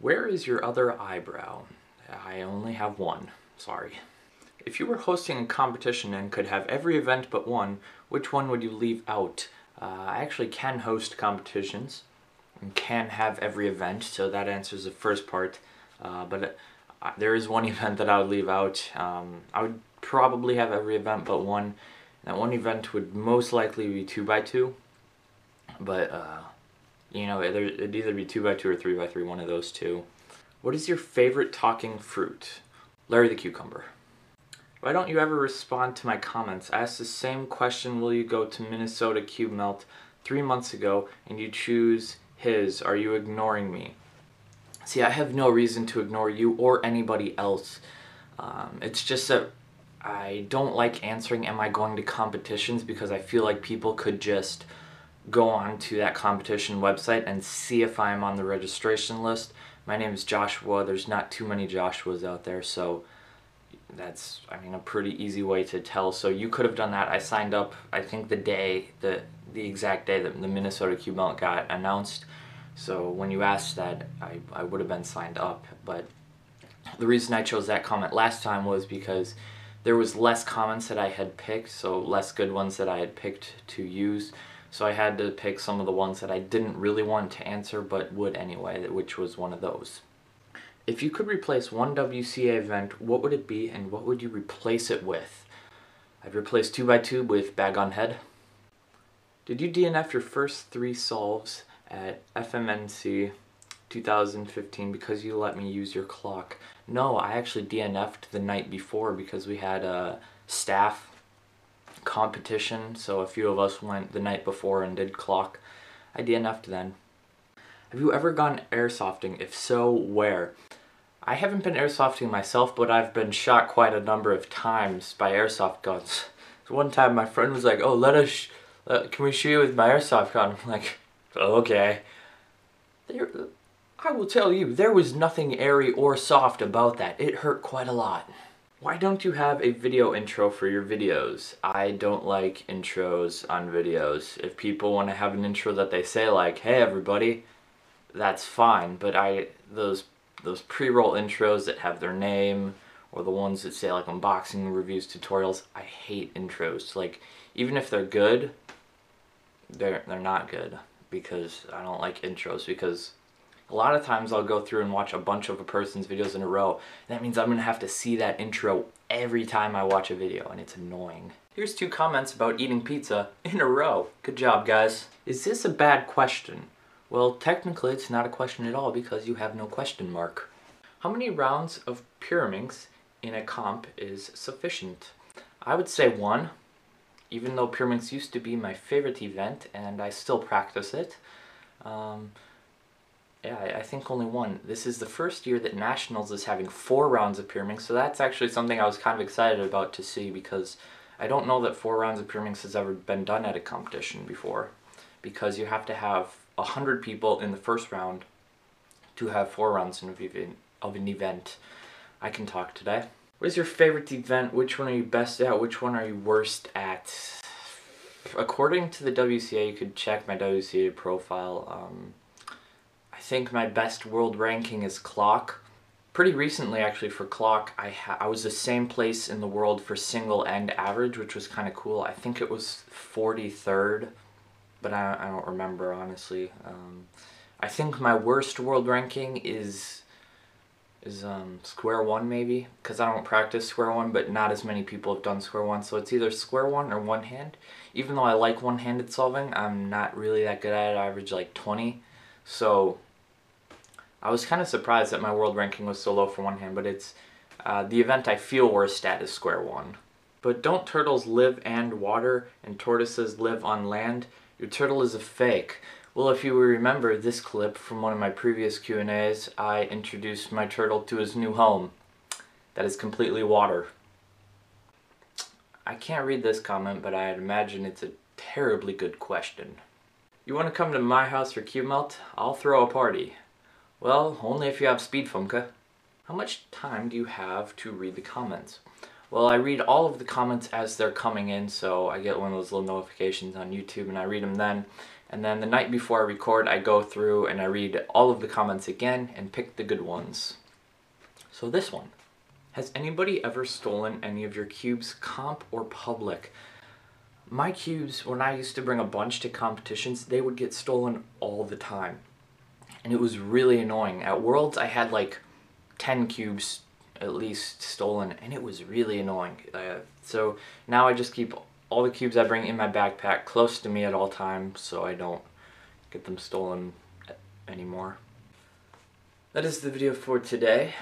Where is your other eyebrow? I only have one. Sorry. If you were hosting a competition and could have every event but one, which one would you leave out? I actually can host competitions and can have every event, so that answers the first part. But there is one event that I would leave out. I would probably have every event but one. That one event would most likely be 2x2, but you know, it'd either be 2x2 or 3x3, one of those two. What is your favorite talking fruit? Larry the cucumber. Why don't you ever respond to my comments? I asked the same question, will you go to Minnesota Cube Melt 3 months ago, and you choose his. Are you ignoring me? See, I have no reason to ignore you or anybody else. It's just that I don't like answering am I going to competitions, because I feel like people could just go on to that competition website and see if I'm on the registration list. My name is Joshua. There's not too many Joshuas out there, so that's, I mean, a pretty easy way to tell. So you could have done that. I signed up, I think the exact day that the Minnesota Cube Melt got announced. So when you asked that, I would have been signed up. But the reason I chose that comment last time was because there was less comments that I had picked, so less good ones that I had picked to use. So I had to pick some of the ones that I didn't really want to answer but would anyway, which was one of those. If you could replace one WCA event, what would it be and what would you replace it with? I'd replace 2x2 with Bag on Head. Did you DNF your first 3 solves at FMNC 2015 because you let me use your clock? No, I actually DNF'd the night before because we had a staff competition, so a few of us went the night before and did clock. I DNF'd then. Have you ever gone airsofting? If so, where? I haven't been airsofting myself, but I've been shot quite a number of times by airsoft guns. So one time my friend was like, oh, can we shoot you with my airsoft gun? I'm like, oh, okay. I will tell you, there was nothing airy or soft about that. It hurt quite a lot. Why don't you have a video intro for your videos? I don't like intros on videos. If people want to have an intro that they say like, hey everybody, that's fine. But those pre-roll intros that have their name, or the ones that say like unboxing, reviews, tutorials, I hate intros. Like, even if they're good, they're not good, because I don't like intros, because a lot of times I'll go through and watch a bunch of a person's videos in a row. That means I'm going to have to see that intro every time I watch a video, and it's annoying. Here's 2 comments about eating pizza in a row. Good job, guys. Is this a bad question? Well, technically it's not a question at all because you have no question mark. How many rounds of Pyraminx in a comp is sufficient? I would say 1, even though Pyraminx used to be my favorite event and I still practice it. Yeah, I think only 1. This is the first year that Nationals is having 4 rounds of Pyraminx, so that's actually something I was kind of excited about to see, because I don't know that 4 rounds of Pyraminx has ever been done at a competition before, because you have to have 100 people in the first round to have 4 rounds of an event. I can talk today. What is your favorite event? Which one are you best at? Which one are you worst at? According to the WCA, you could check my WCA profile. I think my best world ranking is clock. Pretty recently, actually, for clock, I was the same place in the world for single and average, which was kind of cool. I think it was 43rd, but I don't remember, honestly. I think my worst world ranking is square one, maybe, because I don't practice square one, but not as many people have done square one, so it's either square one or one hand. Even though I like one-handed solving, I'm not really that good at it. I average like 20, so I was kind of surprised that my world ranking was so low for one hand, but it's the event I feel worst at is square one. But don't turtles live and water, and tortoises live on land? Your turtle is a fake. Well, if you remember this clip from one of my previous Q&As, I introduced my turtle to his new home. That is completely water. I can't read this comment, but I'd imagine it's a terribly good question. You want to come to my house for Cube Melt? I'll throw a party. Well, only if you have speed, Funka. How much time do you have to read the comments? Well, I read all of the comments as they're coming in, so I get one of those little notifications on YouTube and I read them then. And then the night before I record, I go through and I read all of the comments again and pick the good ones. So this one. Has anybody ever stolen any of your cubes, comp or public? My cubes, when I used to bring a bunch to competitions, they would get stolen all the time. And it was really annoying. At Worlds, I had like 10 cubes at least stolen, and it was really annoying. So now I just keep all the cubes I bring in my backpack close to me at all times so I don't get them stolen anymore. That is the video for today.